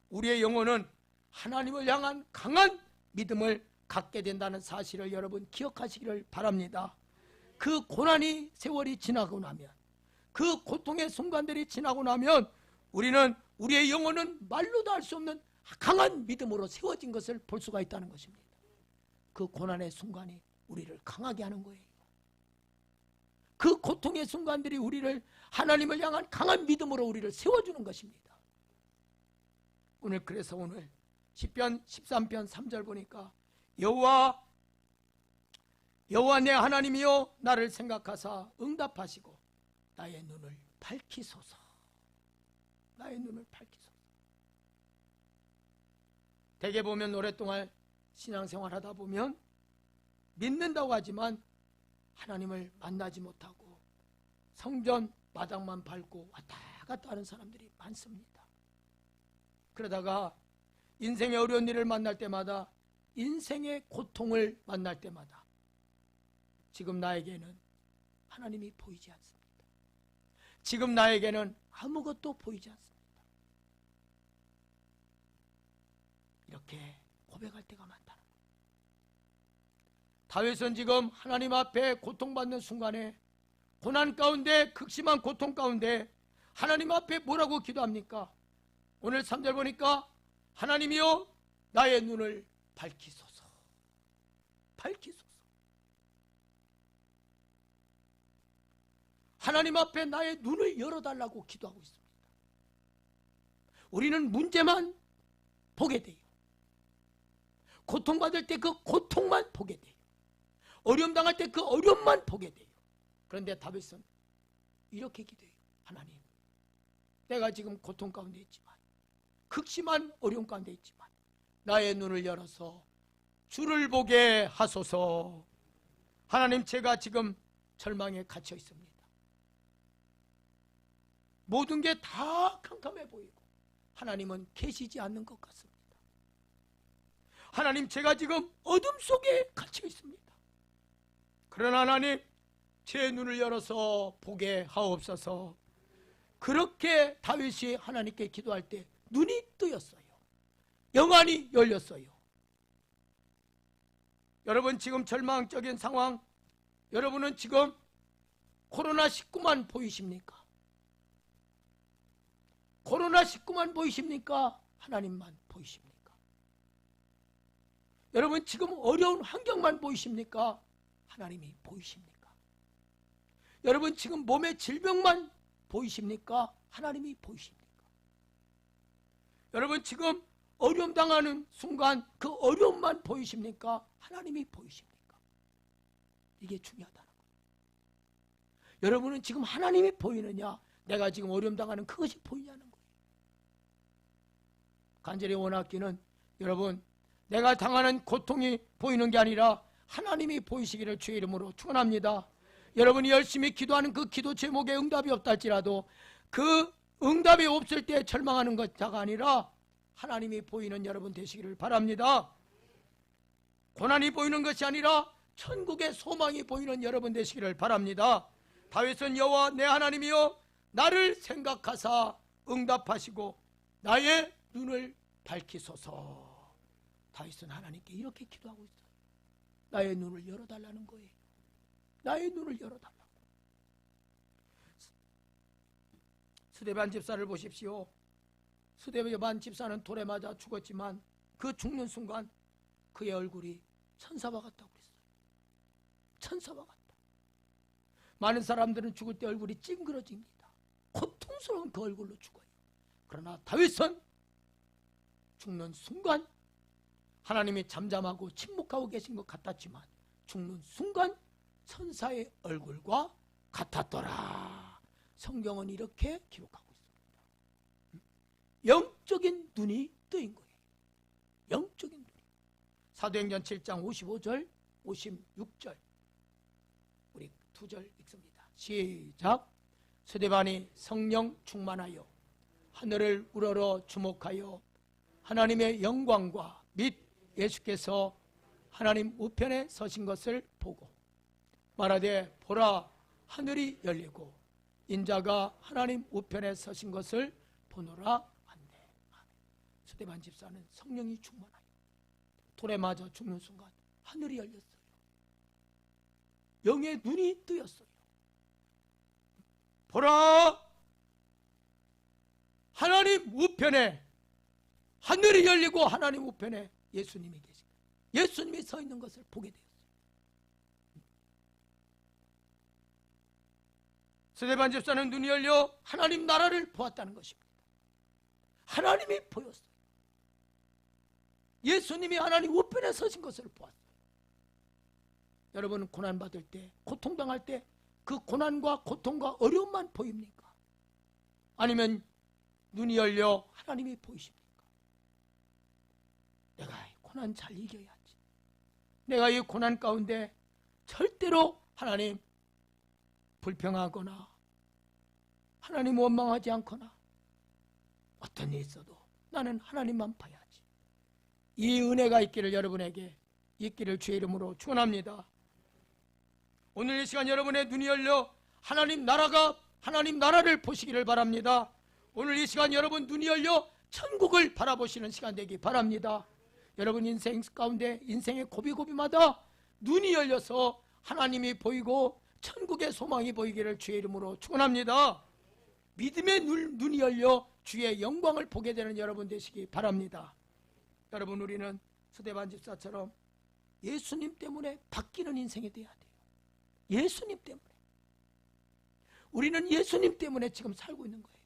우리의 영혼은 하나님을 향한 강한 믿음을 갖게 된다는 사실을 여러분 기억하시기를 바랍니다. 그 고난이, 세월이 지나고 나면, 그 고통의 순간들이 지나고 나면 우리는, 우리의 영혼은 말로도 할 수 없는 강한 믿음으로 세워진 것을 볼 수가 있다는 것입니다. 그 고난의 순간이 우리를 강하게 하는 거예요. 그 고통의 순간들이 우리를, 하나님을 향한 강한 믿음으로 우리를 세워주는 것입니다. 그래서 오늘 시편 13편 3절 보니까 여호와 내 하나님이여 나를 생각하사 응답하시고 나의 눈을 밝히소서. 나의 눈을 밝히소서. 대개 보면 오랫동안 신앙생활 하다 보면 믿는다고 하지만 하나님을 만나지 못하고 성전 마당만 밟고 왔다 갔다 하는 사람들이 많습니다. 그러다가 인생의 어려운 일을 만날 때마다, 인생의 고통을 만날 때마다 지금 나에게는 하나님이 보이지 않습니다. 지금 나에게는 아무것도 보이지 않습니다. 이렇게 고백할 때가 많다는 거예요. 다윗은 지금 하나님 앞에 고통받는 순간에, 고난 가운데, 극심한 고통 가운데 하나님 앞에 뭐라고 기도합니까? 오늘 3절 보니까 하나님이여 나의 눈을 밝히소서. 밝히소서. 하나님 앞에 나의 눈을 열어달라고 기도하고 있습니다. 우리는 문제만 보게 돼요. 고통받을 때 그 고통만 보게 돼요. 어려움 당할 때 그 어려움만 보게 돼요. 그런데 다윗은 이렇게 기도해요. 하나님, 내가 지금 고통 가운데 있지만, 극심한 어려움 가운데 있지만 나의 눈을 열어서 주를 보게 하소서. 하나님, 제가 지금 절망에 갇혀 있습니다. 모든 게 다 캄캄해 보이고 하나님은 계시지 않는 것 같습니다. 하나님, 제가 지금 어둠 속에 갇혀 있습니다. 그러나 하나님, 제 눈을 열어서 보게 하옵소서. 그렇게 다윗이 하나님께 기도할 때 눈이 뜨였어요. 영안이 열렸어요. 여러분, 지금 절망적인 상황, 여러분은 지금 코로나19만 보이십니까? 코로나19만 보이십니까? 하나님만 보이십니까? 여러분, 지금 어려운 환경만 보이십니까? 하나님이 보이십니까? 여러분, 지금 몸의 질병만 보이십니까? 하나님이 보이십니까? 여러분, 지금 어려움 당하는 순간 그 어려움만 보이십니까? 하나님이 보이십니까? 이게 중요하다는 거예요. 여러분은 지금 하나님이 보이느냐, 내가 지금 어려움 당하는 그것이 보이냐는 거예요. 간절히 원하기는, 여러분, 내가 당하는 고통이 보이는 게 아니라 하나님이 보이시기를 주의 이름으로 축원합니다. 여러분이 열심히 기도하는 그 기도 제목에 응답이 없다 할지라도 그 응답이 없을 때 절망하는 것자가 아니라 하나님이 보이는 여러분 되시기를 바랍니다. 고난이 보이는 것이 아니라 천국의 소망이 보이는 여러분 되시기를 바랍니다. 다윗은 여호와 내 하나님이여 나를 생각하사 응답하시고 나의 눈을 밝히소서. 다윗은 하나님께 이렇게 기도하고 있어요. 나의 눈을 열어달라는 거예요. 나의 눈을 열어달라고. 스데반 집사를 보십시오. 스데반 집사는 돌에 맞아 죽었지만 그 죽는 순간 그의 얼굴이 천사와 같다고 그랬어요. 천사와 같다. 많은 사람들은 죽을 때 얼굴이 찡그러집니다. 고통스러운 그 얼굴로 죽어요. 그러나 다윗은 죽는 순간 하나님이 잠잠하고 침묵하고 계신 것 같았지만 죽는 순간 천사의 얼굴과 같았더라. 성경은 이렇게 기록하고 있습니다. 영적인 눈이 뜨인 거예요. 영적인 눈이. 사도행전 7장 55절 56절 우리 두 절 읽습니다. 시작. 스데반이 성령 충만하여 하늘을 우러러 주목하여 하나님의 영광과 및 예수께서 하나님 우편에 서신 것을 보고 말하되 보라 하늘이 열리고 인자가 하나님 우편에 서신 것을 보노라 한대. 스데반 집사는 성령이 충만하여 돌에 맞아 죽는 순간 하늘이 열렸어요. 영의 눈이 뜨였어요. 보라 하나님 우편에 하늘이 열리고 하나님 우편에 예수님이 계십니다. 예수님이 서 있는 것을 보게 되었어요. 스데반 집사는 눈이 열려 하나님 나라를 보았다는 것입니다. 하나님이 보였어요. 예수님이 하나님 우편에 서신 것을 보았어요. 여러분은 고난받을 때, 고통당할 때 그 고난과 고통과 어려움만 보입니까? 아니면 눈이 열려 하나님이 보이십니까? 내가 이 고난 잘 이겨야지. 내가 이 고난 가운데 절대로 하나님 불평하거나 하나님 원망하지 않거나 어떤 일이 있어도 나는 하나님만 봐야지. 이 은혜가 있기를 여러분에게 있기를 주의 이름으로 축원합니다. 오늘 이 시간 여러분의 눈이 열려 하나님 나라를 보시기를 바랍니다. 오늘 이 시간 여러분 눈이 열려 천국을 바라보시는 시간 되기 바랍니다. 여러분 인생 가운데 인생의 고비고비마다 눈이 열려서 하나님이 보이고 천국의 소망이 보이기를 주의 이름으로 축원합니다. 믿음의 눈이 열려 주의 영광을 보게 되는 여러분 되시기 바랍니다. 여러분 우리는 스데반 집사처럼 예수님 때문에 바뀌는 인생이 돼야 돼요. 예수님 때문에. 우리는 예수님 때문에 지금 살고 있는 거예요.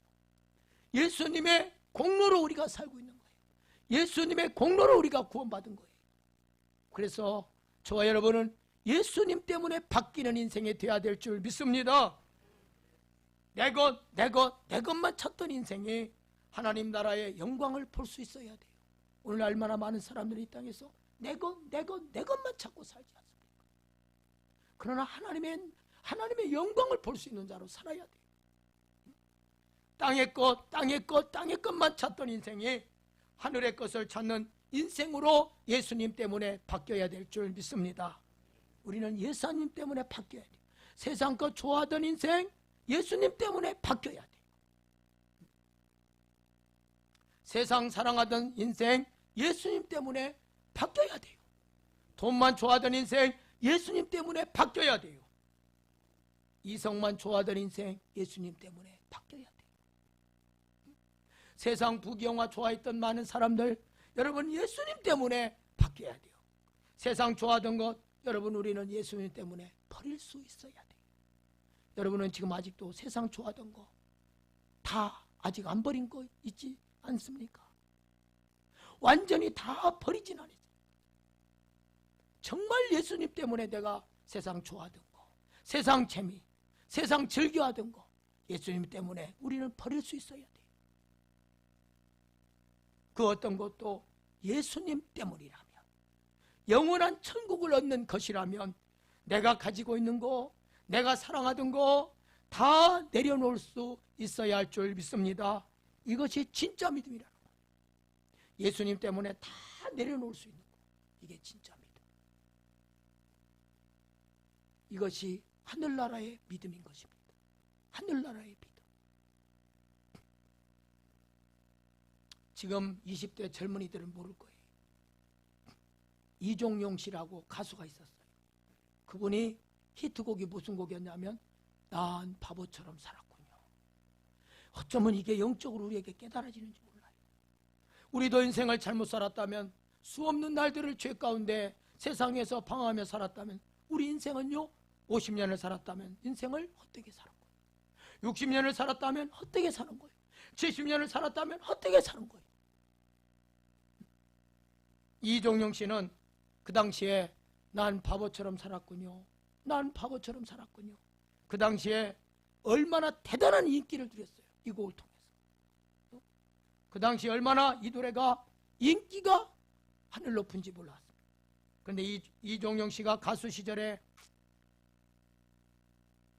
예수님의 공로로 우리가 살고 있는 거예요. 예수님의 공로로 우리가 구원받은 거예요. 그래서 저와 여러분은 예수님 때문에 바뀌는 인생이 돼야 될 줄 믿습니다. 내 것만 찾던 인생이 하나님 나라의 영광을 볼 수 있어야 돼요. 오늘 얼마나 많은 사람들이 이 땅에서 내 것만 찾고 살지 않습니까? 그러나 하나님의 영광을 볼 수 있는 자로 살아야 돼요. 땅의 것만 찾던 인생이 하늘의 것을 찾는 인생으로 예수님 때문에 바뀌어야 될 줄 믿습니다. 우리는 예수님 때문에 바뀌어야 돼요. 세상 것 좋아하던 인생 예수님 때문에 바뀌어야 돼요. 세상 사랑하던 인생 예수님 때문에 바뀌어야 돼요. 돈만 좋아하던 인생 예수님 때문에 바뀌어야 돼요. 이성만 좋아하던 인생 예수님 때문에 바뀌어야 돼요. 세상 부귀영화 좋아했던 많은 사람들 여러분 예수님 때문에 바뀌어야 돼요. 세상 좋아하던 것 여러분 우리는 예수님 때문에 버릴 수 있어야 돼요. 여러분은 지금 아직도 세상 좋아하던 거 다 아직 안 버린 거 있지 않습니까? 완전히 다 버리진 않았어요. 정말 예수님 때문에 내가 세상 좋아하던 거, 세상 재미, 세상 즐겨하던 거 예수님 때문에 우리는 버릴 수 있어야 돼요. 그 어떤 것도 예수님 때문이라면, 영원한 천국을 얻는 것이라면 내가 가지고 있는 거, 내가 사랑하던 거 다 내려놓을 수 있어야 할 줄 믿습니다. 이것이 진짜 믿음이라는 거예요. 예수님 때문에 다 내려놓을 수 있는 거, 이게 진짜 믿음. 이것이 하늘나라의 믿음인 것입니다. 하늘나라의 믿음. 지금 20대 젊은이들은 모를 거예요. 이종용 씨라고 가수가 있었어요. 그분이 히트곡이 무슨 곡이었냐면 난 바보처럼 살았군요. 어쩌면 이게 영적으로 우리에게 깨달아지는지 몰라요. 우리도 인생을 잘못 살았다면, 수없는 날들을 죄 가운데 세상에서 방황하며 살았다면 우리 인생은요 50년을 살았다면 인생을 헛되게 사는 거예요. 60년을 살았다면 헛되게 사는 거예요. 70년을 살았다면 헛되게 사는 거예요. 이종용 씨는 그 당시에 난 바보처럼 살았군요. 난 바보처럼 살았군요. 그 당시에 얼마나 대단한 인기를 누렸어요. 이 곡을 통해서. 그 당시 얼마나 이 노래가 인기가 하늘 높은지 몰랐습니다. 그런데 이종용 씨가 가수 시절에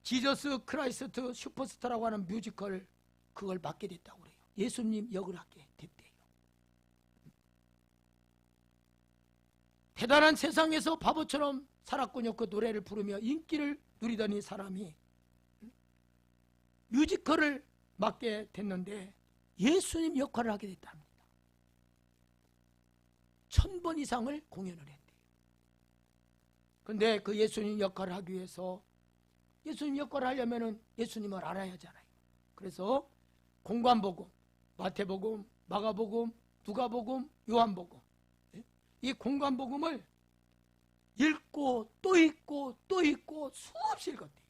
지저스 크라이스트 슈퍼스타라고 하는 뮤지컬 그걸 맡게 됐다고 그래요. 예수님 역을 하게 됐대요. 대단한 세상에서 바보처럼 살았군요. 그 노래를 부르며 인기를 누리던 이 사람이 뮤지컬을 맡게 됐는데 예수님 역할을 하게 됐답니다. 1000번 이상을 공연을 했대요. 그런데 그 예수님 역할을 하기 위해서 예수님 역할을 하려면 예수님을 알아야 하잖아요. 그래서 공관복음, 마태복음, 마가복음, 누가복음, 요한복음, 이 공관복음을 읽고 또 읽고 또 읽고 수없이 읽었대요.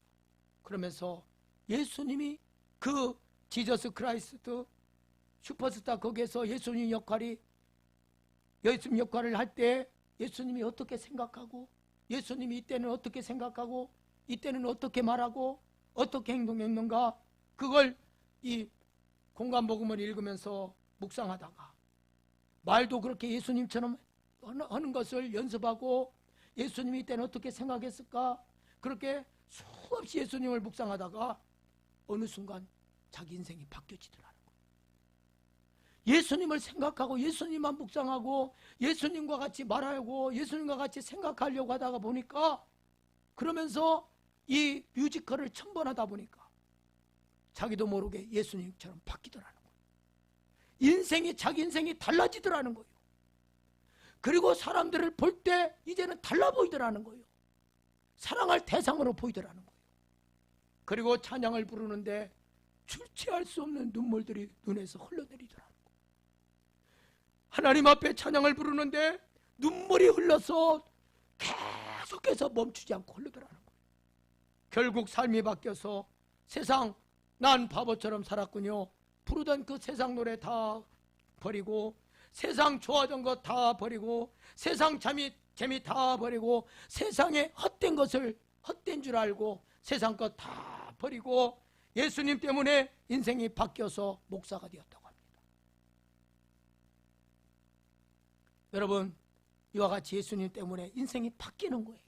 그러면서 예수님이 그 지저스 크라이스트 슈퍼스타 거기에서 예수님 역할을 할 때 예수님이 어떻게 생각하고 예수님이 이때는 어떻게 생각하고 이때는 어떻게 말하고 어떻게 행동했는가, 그걸 이 공관복음을 읽으면서 묵상하다가 말도 그렇게 예수님처럼 하는 것을 연습하고 예수님이 이때는 어떻게 생각했을까, 그렇게 수없이 예수님을 묵상하다가 어느 순간 자기 인생이 바뀌어지더라는 거예요. 예수님을 생각하고 예수님만 묵상하고 예수님과 같이 말하고 예수님과 같이 생각하려고 하다가 보니까, 그러면서 이 뮤지컬을 1000번 하다 보니까 자기도 모르게 예수님처럼 바뀌더라는 거예요. 자기 인생이 달라지더라는 거예요. 그리고 사람들을 볼 때 이제는 달라 보이더라는 거예요. 사랑할 대상으로 보이더라는 거예요. 그리고 찬양을 부르는데 주체할 수 없는 눈물들이 눈에서 흘러내리더라는 거예요. 하나님 앞에 찬양을 부르는데 눈물이 흘러서 계속해서 멈추지 않고 흘러더라는 거예요. 결국 삶이 바뀌어서 세상, 난 바보처럼 살았군요. 부르던 그 세상 노래 다 버리고 세상 좋아하던 거 다 버리고 세상 재미 다 버리고 세상에 헛된 줄 알고 세상 것 다 버리고 예수님 때문에 인생이 바뀌어서 목사가 되었다고 합니다. 여러분, 이와 같이 예수님 때문에 인생이 바뀌는 거예요.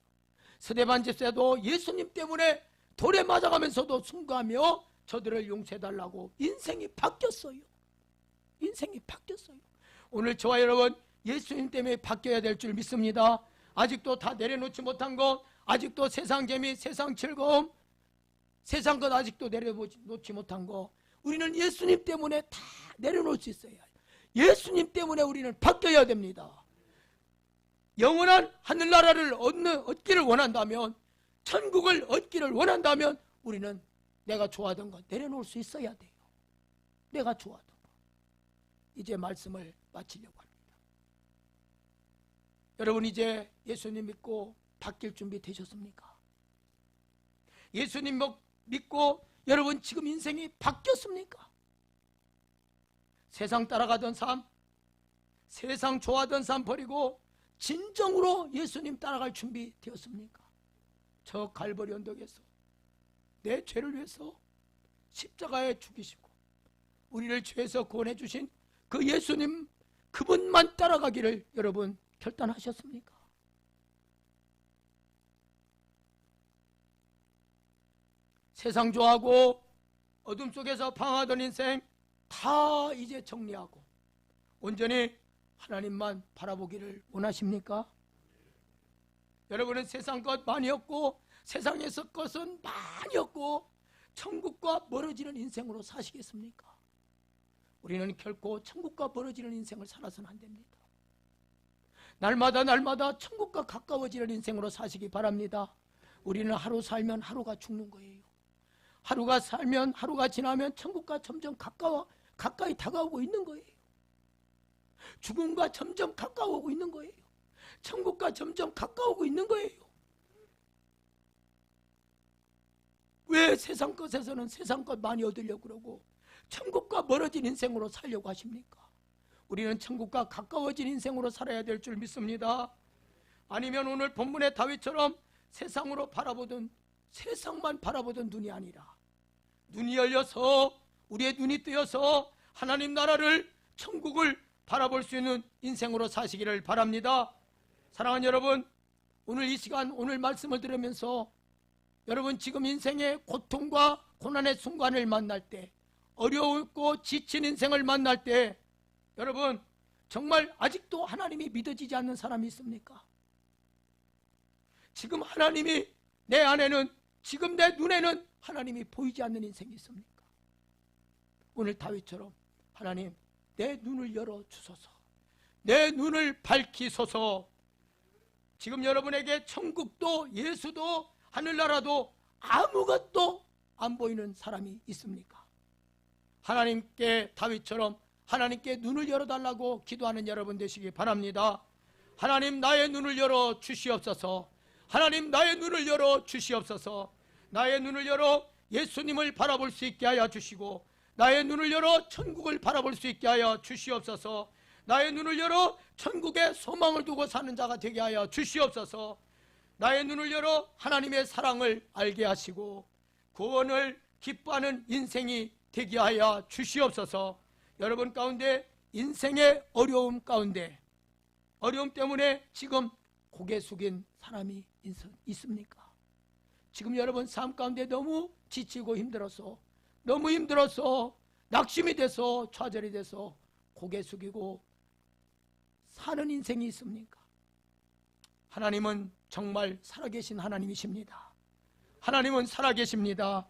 스데반 집사도 예수님 때문에 돌에 맞아가면서도 순가하며 저들을 용서해달라고 인생이 바뀌었어요. 인생이 바뀌었어요. 오늘 저와 여러분 예수님 때문에 바뀌어야 될 줄 믿습니다. 아직도 다 내려놓지 못한 것, 아직도 세상 재미, 세상 즐거움, 세상 것 아직도 내려놓지 못한 거, 우리는 예수님 때문에 다 내려놓을 수 있어요. 예수님 때문에 우리는 바뀌어야 됩니다. 영원한 하늘나라를 얻기를 원한다면, 천국을 얻기를 원한다면 우리는 내가 좋아하던 거 내려놓을 수 있어야 돼요. 내가 좋아하던 거. 이제 말씀을 마치려고 합니다. 여러분, 이제 예수님 믿고 바뀔 준비 되셨습니까? 예수님 믿고 여러분 지금 인생이 바뀌었습니까? 세상 따라가던 삶, 세상 좋아하던 삶 버리고 진정으로 예수님 따라갈 준비 되었습니까? 저 갈보리 언덕에서 내 죄를 위해서 십자가에 죽이시고 우리를 죄에서 구원해 주신 그 예수님, 그분만 따라가기를 여러분 결단하셨습니까? 세상 좋아하고 어둠 속에서 방황하던 인생 다 이제 정리하고 온전히 하나님만 바라보기를 원하십니까? 여러분은 세상 것 많이 얻고 세상에서 것은 많이 얻고 천국과 멀어지는 인생으로 사시겠습니까? 우리는 결코 천국과 멀어지는 인생을 살아서는 안 됩니다. 날마다 천국과 가까워지는 인생으로 사시기 바랍니다. 우리는 하루 살면 하루가 죽는 거예요. 하루가 살면 하루가 지나면 천국과 점점 가까이 다가오고 있는 거예요. 죽음과 점점 가까워오고 있는 거예요. 천국과 점점 가까워오고 있는 거예요. 왜 세상 것에서는 세상 것 많이 얻으려고 그러고 천국과 멀어진 인생으로 살려고 하십니까? 우리는 천국과 가까워진 인생으로 살아야 될 줄 믿습니다. 아니면 오늘 본문의 다윗처럼 세상으로 바라보던, 세상만 바라보던 눈이 아니라 눈이 열려서, 우리의 눈이 뜨여서 하나님 나라를, 천국을 바라볼 수 있는 인생으로 사시기를 바랍니다. 사랑하는 여러분, 오늘 이 시간, 오늘 말씀을 들으면서 여러분 지금 인생의 고통과 고난의 순간을 만날 때, 어려웠고 지친 인생을 만날 때 여러분 정말 아직도 하나님이 믿어지지 않는 사람이 있습니까? 지금 하나님이 내 안에는, 지금 내 눈에는 하나님이 보이지 않는 인생이 있습니까? 오늘 다윗처럼 하나님 내 눈을 열어 주소서, 내 눈을 밝히소서. 지금 여러분에게 천국도 예수도 하늘나라도 아무것도 안 보이는 사람이 있습니까? 하나님께, 다윗처럼 하나님께 눈을 열어달라고 기도하는 여러분 되시기 바랍니다. 하나님 나의 눈을 열어 주시옵소서. 하나님 나의 눈을 열어 주시옵소서. 나의 눈을 열어 예수님을 바라볼 수 있게 하여 주시고, 나의 눈을 열어 천국을 바라볼 수 있게 하여 주시옵소서. 나의 눈을 열어 천국에 소망을 두고 사는 자가 되게 하여 주시옵소서. 나의 눈을 열어 하나님의 사랑을 알게 하시고 구원을 기뻐하는 인생이 되게 하여 주시옵소서. 여러분 가운데 인생의 어려움 가운데, 어려움 때문에 지금 고개 숙인 사람이 있습니까? 지금 여러분 삶 가운데 너무 지치고 힘들어서, 너무 힘들어서 낙심이 돼서, 좌절이 돼서 고개 숙이고 사는 인생이 있습니까? 하나님은 정말 살아계신 하나님이십니다. 하나님은 살아계십니다.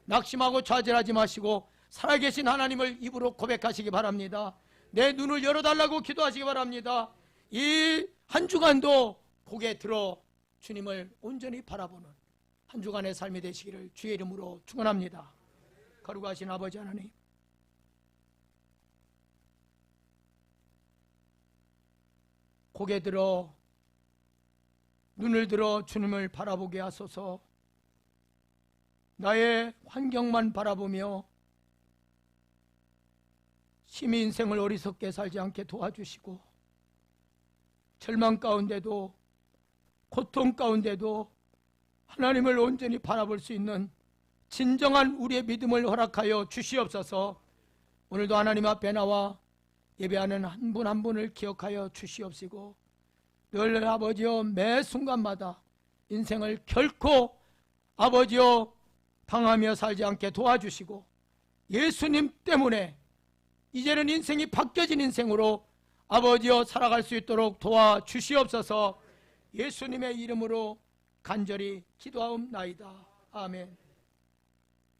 낙심하고 좌절하지 마시고 살아계신 하나님을 입으로 고백하시기 바랍니다. 내 눈을 열어달라고 기도하시기 바랍니다. 이 한 주간도 고개 들어 주님을 온전히 바라보는 한 주간의 삶이 되시기를 주의 이름으로 축원합니다. 거룩하신 아버지 하나님, 고개 들어 눈을 들어 주님을 바라보게 하소서. 나의 환경만 바라보며 심히 인생을 어리석게 살지 않게 도와주시고, 절망 가운데도 고통 가운데도 하나님을 온전히 바라볼 수 있는 진정한 우리의 믿음을 허락하여 주시옵소서. 오늘도 하나님 앞에 나와 예배하는 한 분 한 분을 기억하여 주시옵시고, 늘 아버지여 매 순간마다 인생을 결코 아버지여 당하며 살지 않게 도와주시고, 예수님 때문에 이제는 인생이 바뀌어진 인생으로 아버지여 살아갈 수 있도록 도와주시옵소서. 예수님의 이름으로 간절히 기도하옵나이다. 아멘.